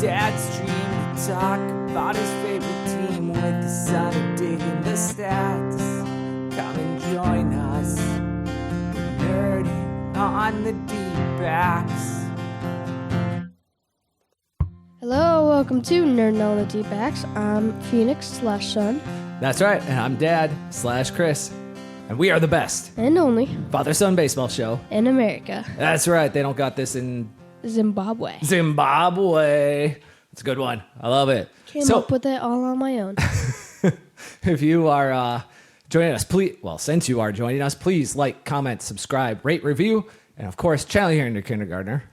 Dad's dream to talk about his favorite team with the son of digging the stats. Come and join us, nerding on the Dbacks. Hello, welcome to Nerd on the Dbacks. I'm Phoenix/Son. That's right, and I'm Dad/Chris. And we are the best And only father-son baseball show in America. That's right, they don't got this in Zimbabwe. Zimbabwe. It's a good one. I love it. Came up with it all on my own. If you are joining us, since you are joining us, please like, comment, subscribe, rate, review, and of course, channel here in your kindergartner.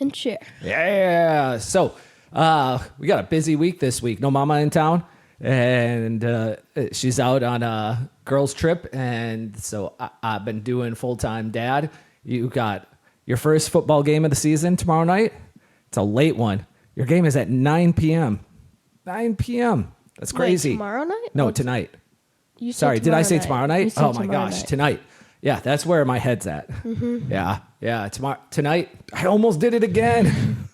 And share. Yeah. So we got a busy week this week. No mama in town, and she's out on a girls' trip, and so I've been doing full-time dad. You got your first football game of the season tomorrow night. It's a late one. Your game is at 9 p.m. 9 p.m. That's crazy. Wait, tomorrow night? No, tonight. You said Sorry, did I say night. tomorrow night? You said Oh my tomorrow gosh, night. tonight. Yeah, that's where my head's at. Mm-hmm. Yeah. Tonight, I almost did it again.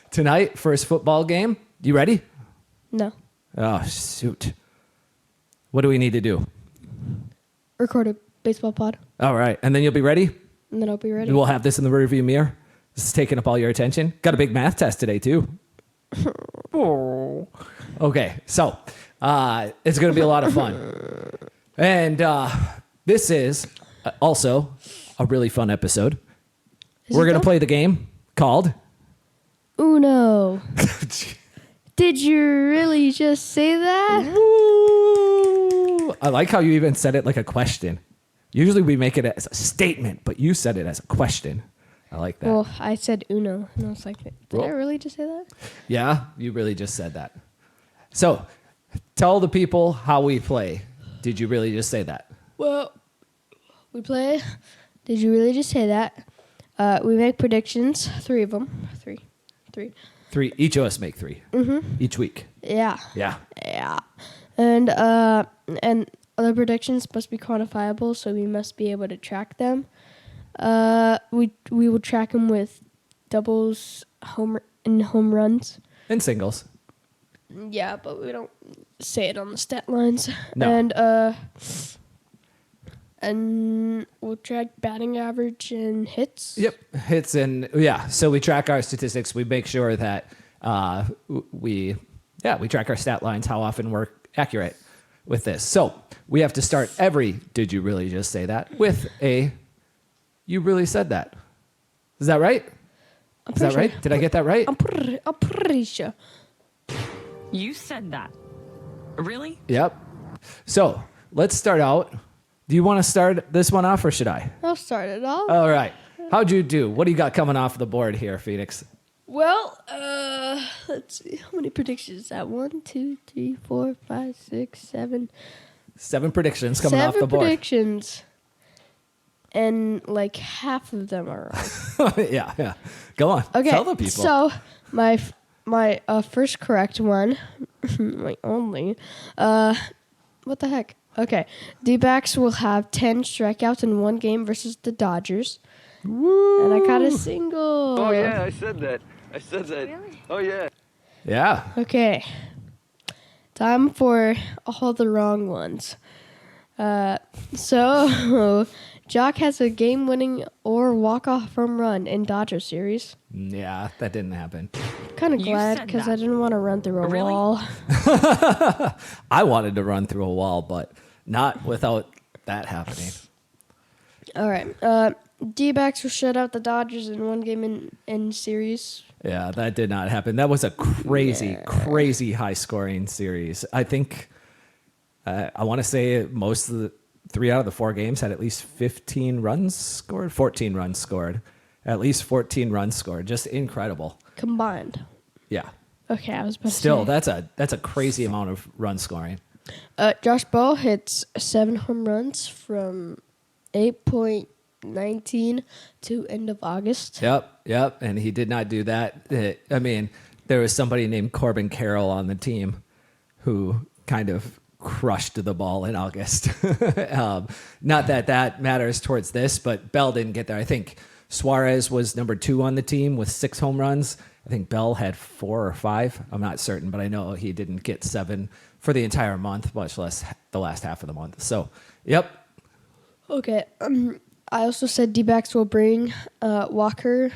Tonight, first football game. You ready? No. Oh, shoot. What do we need to do? Record a baseball pod, All right, and then you'll be ready? and then I'll be ready. We'll have this in the rearview mirror. This is taking up all your attention. Got a big math test today, too. Okay, so it's going to be a lot of fun. And this is also a really fun episode. We're going to play the game called... Uno. Did you really just say that? Woo! I like how you even said it like a question. Usually we make it as a statement, but you said it as a question. I like that. Well, I said Uno, and I was like, did I really just say that? Yeah, you really just said that. So, tell the people how we play. Did you really just say that? Well, we play. Did you really just say that? We make predictions, 3 of them. Three. 3. Each of us make 3. Mm-hmm. Each week. Yeah. Yeah. And other predictions must be quantifiable, so we must be able to track them. We will track them with doubles, home runs. And singles. Yeah, but we don't say it on the stat lines. No. And we'll track batting average and hits. Yep. Hits and, yeah. So we track our statistics. We make sure that we track our stat lines, how often we're accurate with this. So we have to start every Did You Really Just Say That with a You Really Said That. Is that right? Is that right? Did I get that right? I'm pretty sure. You said that. Really? Yep. So let's start out. Do you want to start this one off or should I? I'll start it off. All right. How'd you do? What do you got coming off the board here, Phoenix? Well, let's see. How many predictions is that? 1, 2, 3, 4, 5, 6, 7. 7 predictions coming off the 7 board. predictions. And like half of them are wrong. Yeah. Go on. Okay. Tell the people. So my first correct one, my only, what the heck? Okay. Dbacks will have 10 strikeouts in one game versus the Dodgers. Woo. And I got a single. Oh, yeah, I said that. Really? Oh, yeah. Yeah. Okay. Time for all the wrong ones. So, Jock has a game-winning or walk-off home run in Dodger series. Yeah, that didn't happen. Kind of You glad said because that. I didn't want to run through a Really? wall. I wanted to run through a wall, but not without that happening. All right. D-backs will shut out the Dodgers in one game in series. Yeah, that did not happen. That was a crazy high-scoring series. I think, I want to say most of the 3 out of the 4 games had at least 15 runs scored, 14 runs scored. At least 14 runs scored. Just incredible. Combined. Yeah. Okay, I was about Still, to say. that's a crazy amount of run scoring. Josh Bell hits 7 home runs from 8.19 to end of August. Yep. And he did not do that. I mean, there was somebody named Corbin Carroll on the team who kind of crushed the ball in August. Not that matters towards this, but Bell didn't get there. I think Suarez was number 2 on the team with 6 home runs. I think Bell had 4 or 5. I'm not certain, but I know he didn't get 7 for the entire month, much less the last half of the month. So, yep. Okay. I also said D-backs will bring Walker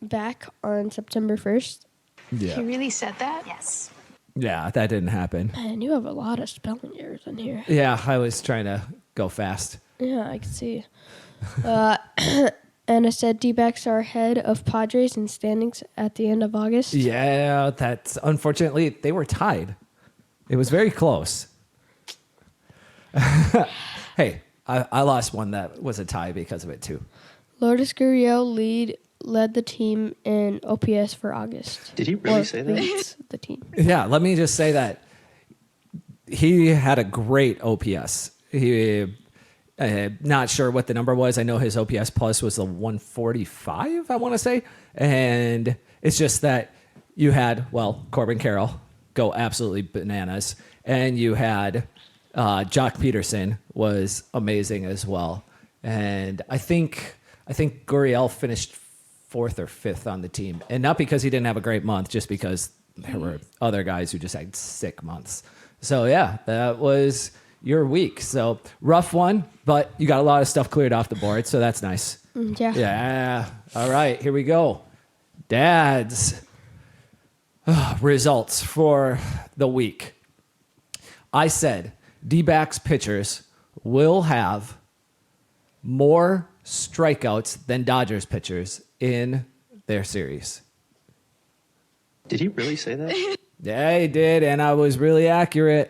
back on September 1st. Yeah. He really said that? Yes. Yeah, that didn't happen. Man, you have a lot of spelling errors in here. Yeah, I was trying to go fast. Yeah, I can see. And I said D-backs are ahead of Padres in standings at the end of August. Yeah, that's unfortunately they were tied. It was very close. Hey, I lost one that was a tie because of it too. Lourdes Gurriel led the team in OPS for August. Did he really say that? Leads the team. Yeah, let me just say that he had a great OPS. He not sure what the number was. I know his OPS plus was a 145, I want to say. And it's just that you had, Corbin Carroll go absolutely bananas. And you had Jock Peterson was amazing as well. And I think Gurriel finished 4th or 5th on the team. And not because he didn't have a great month, just because there were other guys who just had sick months. So, yeah, that was your week. So, rough one, but you got a lot of stuff cleared off the board, so that's nice. Yeah. Yeah. All right, here we go. Dad's results for the week. I said D-backs pitchers will have more strikeouts than Dodgers pitchers in their series. Did he really say that? Yeah, he did, and I was really accurate.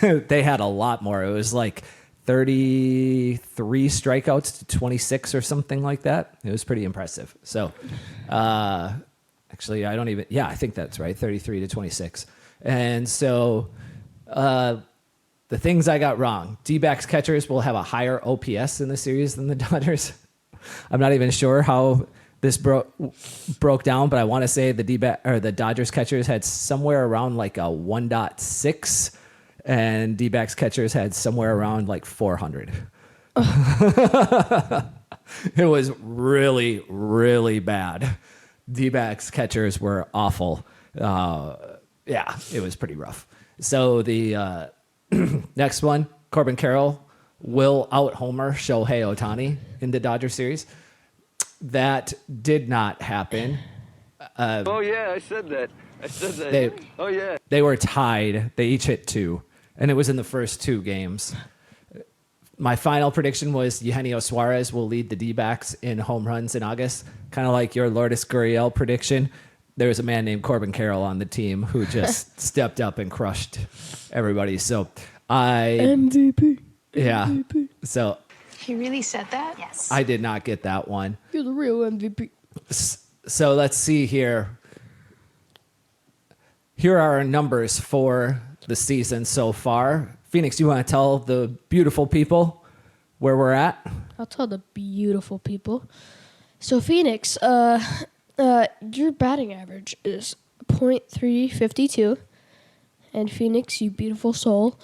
They had a lot more. It was like 33 strikeouts to 26 or something like that. It was pretty impressive. So, actually, I think that's right, 33 to 26. And so, the things I got wrong. D-backs catchers will have a higher OPS in the series than the Dodgers. I'm not even sure how this broke down, but I want to say the Dodgers catchers had somewhere around like a 1.6, and D-backs catchers had somewhere around like 400. It was really, really bad. D-backs catchers were awful. Yeah, it was pretty rough. So the next one, Corbin Carroll will out-homer Shohei Ohtani in the Dodger series. That did not happen. Oh yeah, I said that. Oh yeah. They were tied. They each hit 2, and it was in the first 2 games. My final prediction was Eugenio Suarez will lead the D-backs in home runs in August, kind of like your Lourdes Gurriel prediction. There was a man named Corbin Carroll on the team who just stepped up and crushed everybody. So MVP. Yeah. MVP. So He really said that? Yes. I did not get that one. You're the real MVP. So let's see here. Here are our numbers for the season so far. Phoenix, you want to tell the beautiful people where we're at? I'll tell the beautiful people. So Phoenix, your batting average is .352, and Phoenix, you beautiful soul,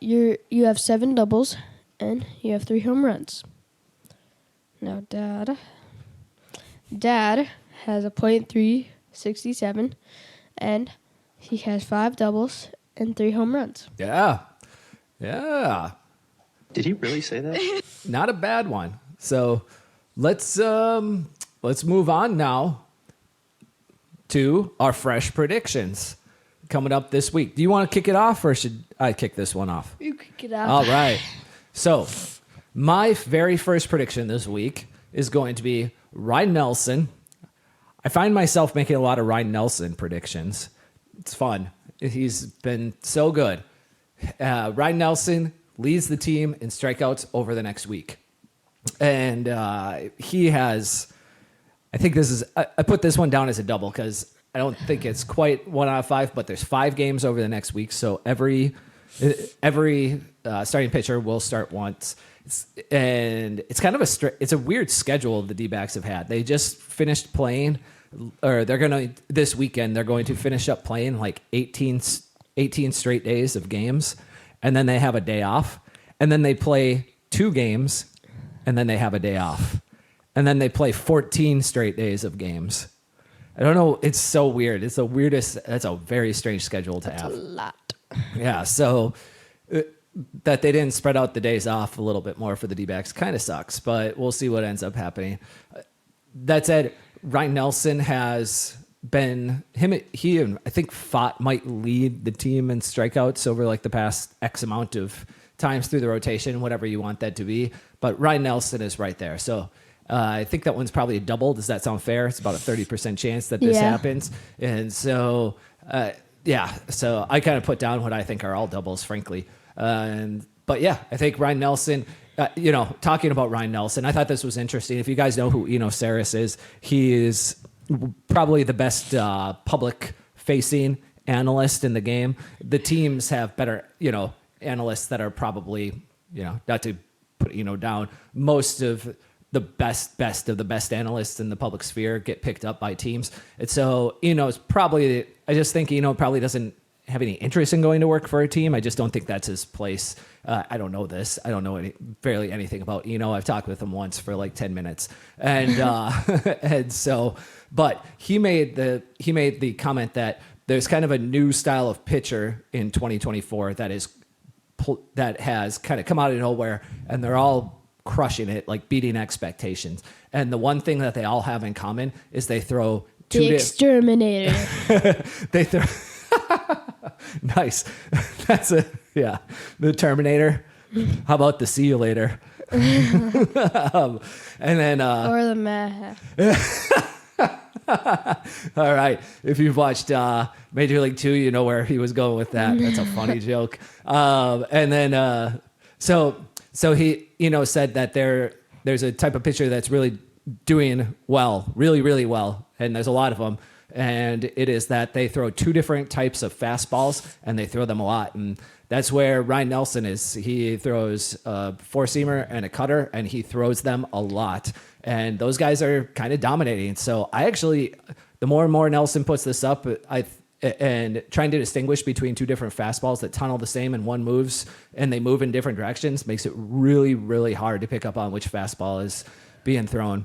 you have 7 doubles and you have 3 home runs. Now, Dad has a .367, and he has 5 doubles and 3 home runs. Yeah. Did he really say that? Not a bad one. So let's move on now to our fresh predictions coming up this week. Do you want to kick it off, or should I kick this one off? You kick it out. All right. So my very first prediction this week is going to be Ryan Nelson. I find myself making a lot of Ryan Nelson predictions. It's fun. He's been so good. Ryan Nelson leads the team in strikeouts over the next week. And he has, I think this is, I put this one down as a double because I don't think it's quite 1 out of 5, but there's 5 games over the next week. So every starting pitcher will start once. And it's kind of it's a weird schedule the D-backs have had. They just finished playing, or this weekend, they're going to finish up playing like 18 straight days of games. And then they have a day off. And then they play 2 games. And then they have a day off. and then they play 14 straight days of games. I don't know. It's so weird. It's the weirdest. That's a very strange schedule to have. A lot. Yeah. So that they didn't spread out the days off a little bit more for the D-backs kind of sucks, but we'll see what ends up happening. That said, Ryan Nelson has been he and I think Fott might lead the team in strikeouts over like the past X amount of times through the rotation, whatever you want that to be. But Ryan Nelson is right there. So I think that one's probably a double. Does that sound fair? It's about a 30% chance that this happens. And so, so I kind of put down what I think are all doubles, frankly. But yeah, I think Ryan Nelson, talking about Ryan Nelson, I thought this was interesting. If you guys know who Eno Saris is, he is probably the best public facing analyst in the game. The teams have better, analysts that are probably, not to put down, most of the best of the best analysts in the public sphere get picked up by teams. And so Eno's probably, I just think Eno probably doesn't have any interest in going to work for a team. I just don't think that's his place. I don't know this. I don't know barely anything about Eno. I've talked with him once for like 10 minutes. And and so, but he made the comment that there's kind of a new style of pitcher in 2024 that has kind of come out of nowhere, and they're all crushing it, like beating expectations. And the one thing that they all have in common is they throw the exterminator. They throw nice. That's the Terminator. How about the See You Later? And then or the meh. All right. If you've watched Major League 2, you know where he was going with that. That's a funny joke. And then so he, said that there's a type of pitcher that's really doing well, really, really well. And there's a lot of them. And it is that they throw two different types of fastballs, and they throw them a lot. And that's where Ryan Nelson is. He throws a four-seamer and a cutter, and he throws them a lot. And those guys are kind of dominating. So the more and more Nelson puts this up, and trying to distinguish between two different fastballs that tunnel the same and one moves, and they move in different directions, makes it really, really hard to pick up on which fastball is being thrown.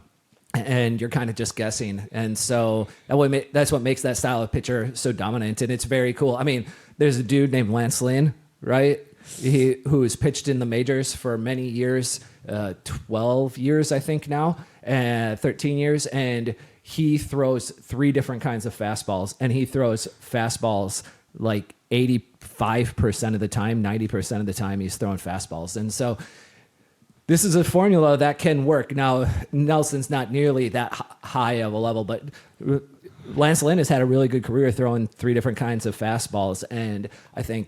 And you're kind of just guessing. And so that's what makes that style of pitcher so dominant. And it's very cool. I mean, there's a dude named Lance Lynn, right? Who has pitched in the majors for many years, 12 years, I think now, 13 years. And he throws three different kinds of fastballs. And he throws fastballs like 85% of the time, 90% of the time he's throwing fastballs. And so this is a formula that can work. Now, Nelson's not nearly that high of a level, but Lance Lynn has had a really good career throwing three different kinds of fastballs. And I think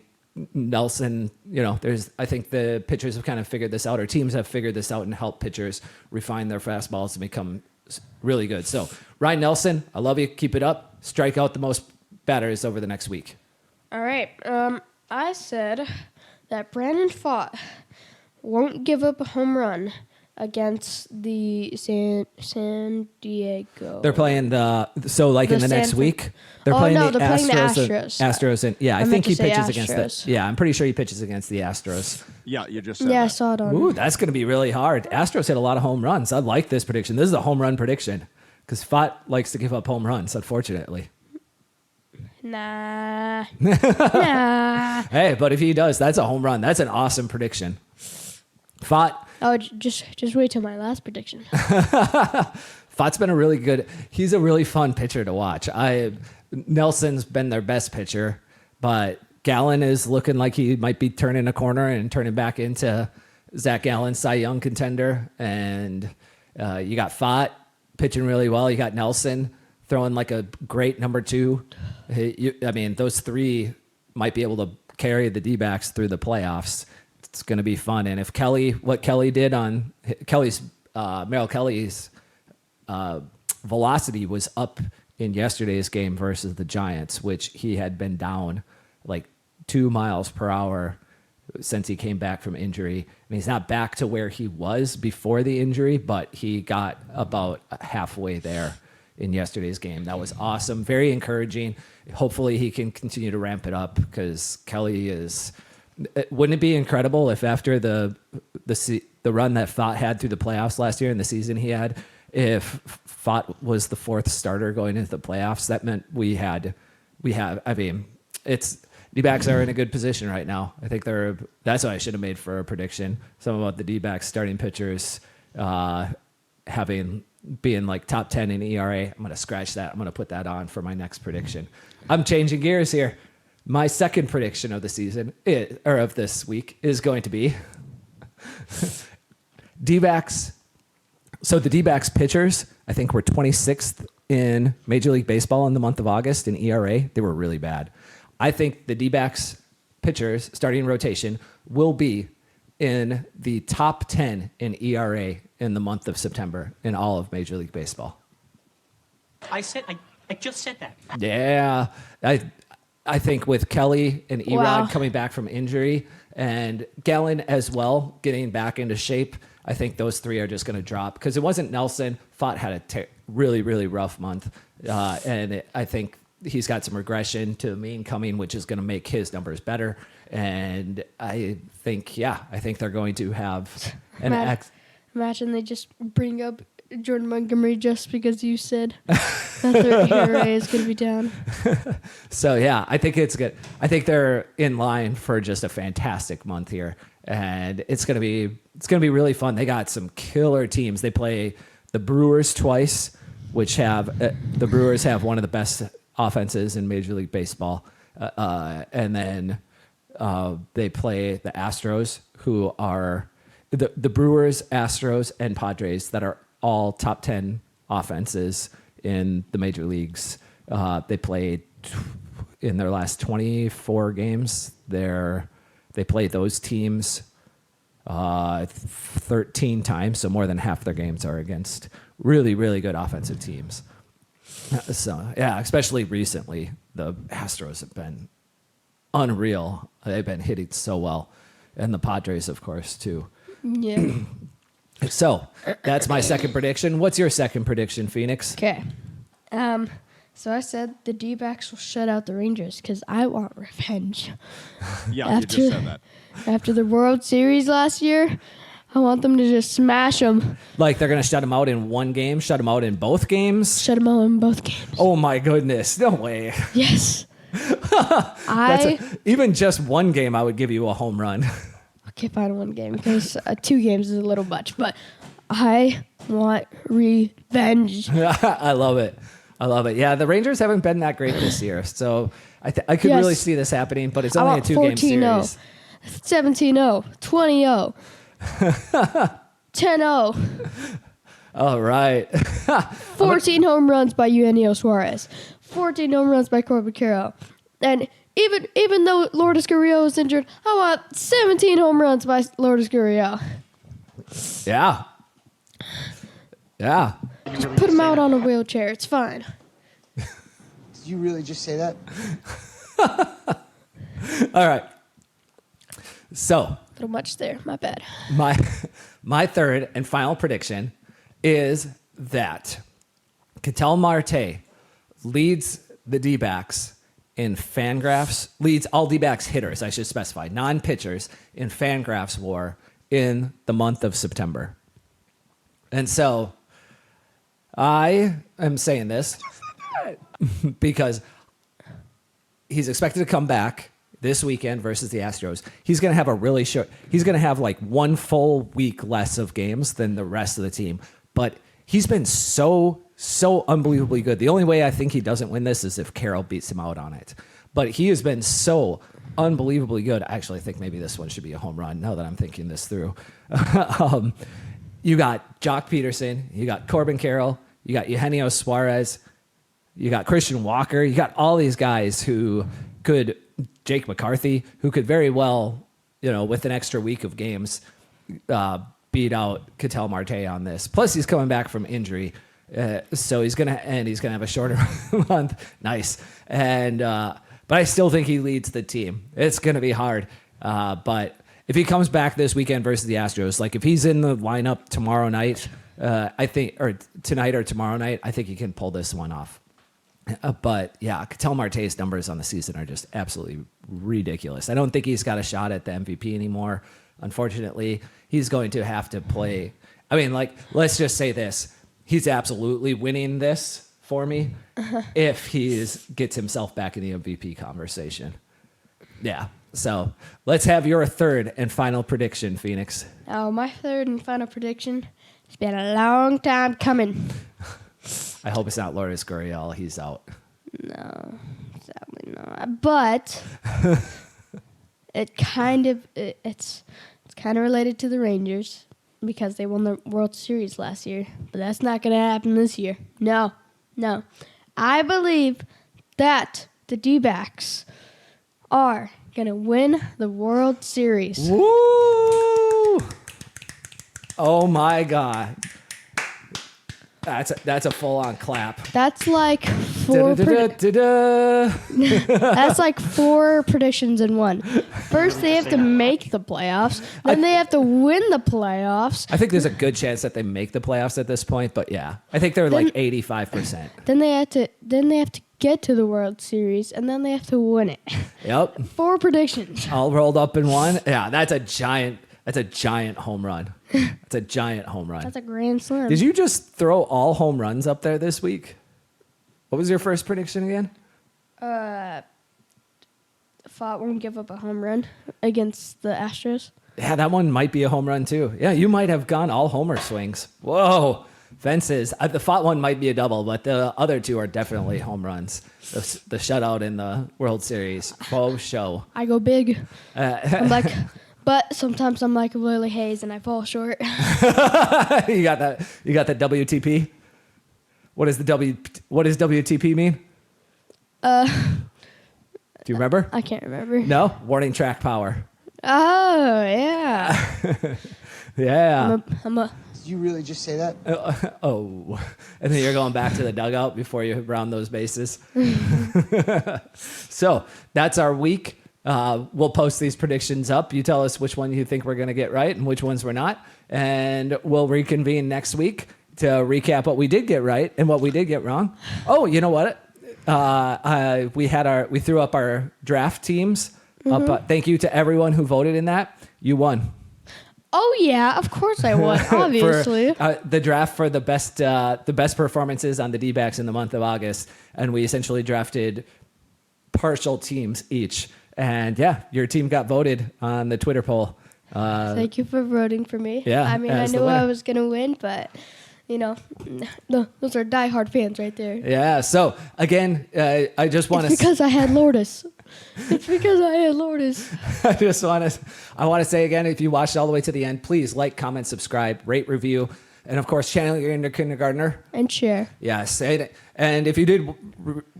Nelson, I think the pitchers have kind of figured this out, or teams have figured this out and helped pitchers refine their fastballs to become really good. So, Ryan Nelson, I love you. Keep it up. Strike out the most batters over the next week. All right. I said that Brandon Fott won't give up a home run against the San Diego. They're playing in the next week. They're playing the Astros. Astros, and I think he pitches against the. Yeah, I'm pretty sure he pitches against the Astros. Yeah, you just said that. I saw it on. Ooh, that's going to be really hard. Astros hit a lot of home runs. I like this prediction. This is a home run prediction because Fott likes to give up home runs, unfortunately. Nah. Hey, but if he does, that's a home run. That's an awesome prediction. Fott. Oh, just wait till my last prediction. Fott's been he's a really fun pitcher to watch. Nelson's been their best pitcher, but Gallen is looking like he might be turning a corner and turning back into Zach Gallen, Cy Young contender. And you got Fott pitching really well. You got Nelson throwing like a great number two. Those three might be able to carry the D-backs through the playoffs. It's going to be fun. And if what Kelly did on Merrill Kelly's velocity was up in yesterday's game versus the Giants, which he had been down like 2 miles per hour since he came back from injury. And he's not back to where he was before the injury, but he got about halfway there in yesterday's game. That was awesome. Very encouraging. Hopefully he can continue to ramp it up because Kelly is... Wouldn't it be incredible if after the run that Fott had through the playoffs last year and the season he had, if Fott was the fourth starter going into the playoffs, that meant we have. I mean, D-backs are in a good position right now. I think that's what I should have made for a prediction. Something about the D-backs starting pitchers being like top 10 in ERA. I'm going to scratch that. I'm going to put that on for my next prediction. I'm changing gears here. My second prediction of the season, or of this week, is going to be D-backs. So the D-backs pitchers, I think, were 26th in Major League Baseball in the month of August in ERA. They were really bad. I think the D-backs pitchers starting rotation will be in the top 10 in ERA in the month of September in all of Major League Baseball. I just said that. Yeah. I think with Kelly and Erod Wow. coming back from injury and Gallen as well getting back into shape, I think those three are just going to drop because it wasn't Nelson. Fott had a really, really rough month. I think he's got some regression to the mean coming, which is going to make his numbers better. And I think they're going to have an Imagine they just bring up Jordan Montgomery just because you said that their ERA is going to be down. So yeah, I think it's good. I think they're in line for just a fantastic month here, and it's gonna be really fun. They got some killer teams. They play the Brewers twice, which the Brewers have one of the best offenses in Major League Baseball, and then they play the Astros, who are the Brewers, Astros, and Padres that are all top 10 offenses in the major leagues. They played in their last 24 games. They played those teams 13 times, so more than half their games are against really, really good offensive teams. So, yeah, especially recently, the Astros have been unreal. They've been hitting so well. And the Padres, of course, too. Yeah. So that's my second prediction. What's your second prediction, Phoenix? Okay. So I said the D-backs will shut out the Rangers because I want revenge. Yeah, you just said that. After the World Series last year, I want them to just smash them. Like they're going to shut them out in one game, shut them out in both games? Shut them out in both games. Oh, my goodness. No way. Yes. Even just one game, I would give you a home run. Okay, fine, one game because 2 games is a little much, but I want revenge. I love it. Yeah, the Rangers haven't been that great this year, so I could really see this happening, but it's only a 2-game series. 17-0, 20-0, 10-0. All right. 14 home runs by Eugenio Suarez. 14 home runs by Corbin Carroll. And even though Lourdes Gurriel is injured, I want 17 home runs by Lourdes Gurriel. Yeah. Yeah. Just put him out on a wheelchair. It's fine. Did you really just say that? All right. So. A little much there. My bad. My third and final prediction is that Ketel Marte leads the D-backs in Fangraphs, leads all D-backs hitters, I should specify, non-pitchers, in Fangraphs WAR in the month of September. And so I am saying this because he's expected to come back this weekend versus the Astros. He's going to have he's going to have like 1 full week less of games than the rest of the team. But he's been so unbelievably good. The only way I think he doesn't win this is if Carroll beats him out on it. But he has been so unbelievably good. I actually think maybe this one should be a home run now that I'm thinking this through. You got Jock Peterson, you got Corbin Carroll, you got Eugenio Suarez, you got Christian Walker, you got all these guys Jake McCarthy, who could very well, with an extra week of games, beat out Ketel Marte on this. Plus, he's coming back from injury. So he's gonna have a shorter month. Nice. But I still think he leads the team. It's gonna be hard. But if he comes back this weekend versus the Astros, like if he's in the lineup tomorrow night, I think, or tonight or tomorrow night, I think he can pull this one off. But yeah, Ketel Marte's numbers on the season are just absolutely ridiculous. I don't think he's got a shot at the MVP anymore. Unfortunately, he's going to have to play. I mean, let's just say this. he's absolutely winning this for me if he gets himself back in the MVP conversation. Yeah. So let's have your third and final prediction, Phoenix. Oh, my third and final prediction. It's been a long time coming. I hope it's not Lourdes Gurriel. He's out. No, sadly not. But it's kind of related to the Rangers because they won the World Series last year. But that's not going to happen this year. No. I believe that the D-backs are going to win the World Series. Woo! Oh my God. That's a full-on clap. That's like four. That's like four predictions in one. First, they have to make the playoffs. Then they have to win the playoffs. I think there's a good chance that they make the playoffs at this point, but yeah, I think they're like 85%. Then they have to get to the World Series, and then they have to win it. Yep. 4 predictions. All rolled up in one. Yeah, that's a giant home run. That's a giant home run. That's a grand slam. Did you just throw all home runs up there this week? What was your first prediction again? Fott won't give up a home run against the Astros. Yeah, that one might be a home run too. Yeah, you might have gone all homer swings. Whoa, fences. The Fott one might be a double, but the other two are definitely home runs. The shutout in the World Series. Whoa, show. I go big. But sometimes I'm like Lily Hayes and I fall short. You got that? You got that WTP? What does WTP mean? Do you remember? I can't remember. No? Warning track power. Oh, yeah. Yeah. Did you really just say that? Oh. And then you're going back to the dugout before you round those bases. So that's our week. We'll post these predictions up. You tell us which one you think we're going to get right and which ones we're not. And we'll reconvene next week to recap what we did get right and what we did get wrong. Oh, you know what? We threw up our draft teams. Mm-hmm. Thank you to everyone who voted in that. You won. Oh, yeah. Of course I won, obviously. For, the draft for the best performances on the D-backs in the month of August. And we essentially drafted partial teams each. And yeah, your team got voted on the Twitter poll. Thank you for voting for me. Yeah, I mean, I knew I was going to win, but, those are diehard fans right there. Yeah, so again, I just want to... It's because I had Lourdes. It's because I had Lourdes. I want to say again, if you watched all the way to the end, please like, comment, subscribe, rate, review, and of course, channel your inner kindergartner. And share. Yes. And if you did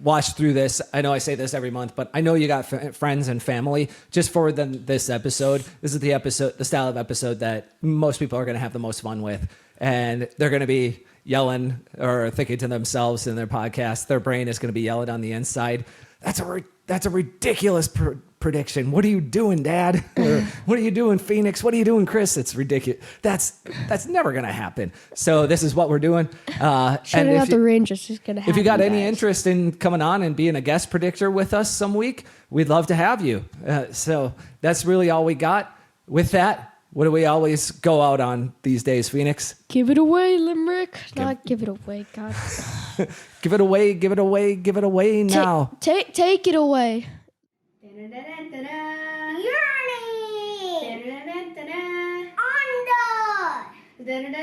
watch through this, I know I say this every month, but I know you got friends and family just for this episode. This is the style of episode that most people are going to have the most fun with. And they're going to be yelling or thinking to themselves in their podcast. Their brain is going to be yelling on the inside. That's a ridiculous prediction. What are you doing, Dad? Or, what are you doing, Phoenix? What are you doing, Chris? It's ridiculous. That's never gonna happen. So this is what we're doing. Shutting out the Rangers is gonna happen. If you got any guys. interest in coming on and being a guest predictor with us some week, we'd love to have you. So that's really all we got. With that, what do we always go out on these days, Phoenix? Give it away, Limerick. Not give it away, God. Give it away, give it away, give it away now. Take it away. Under.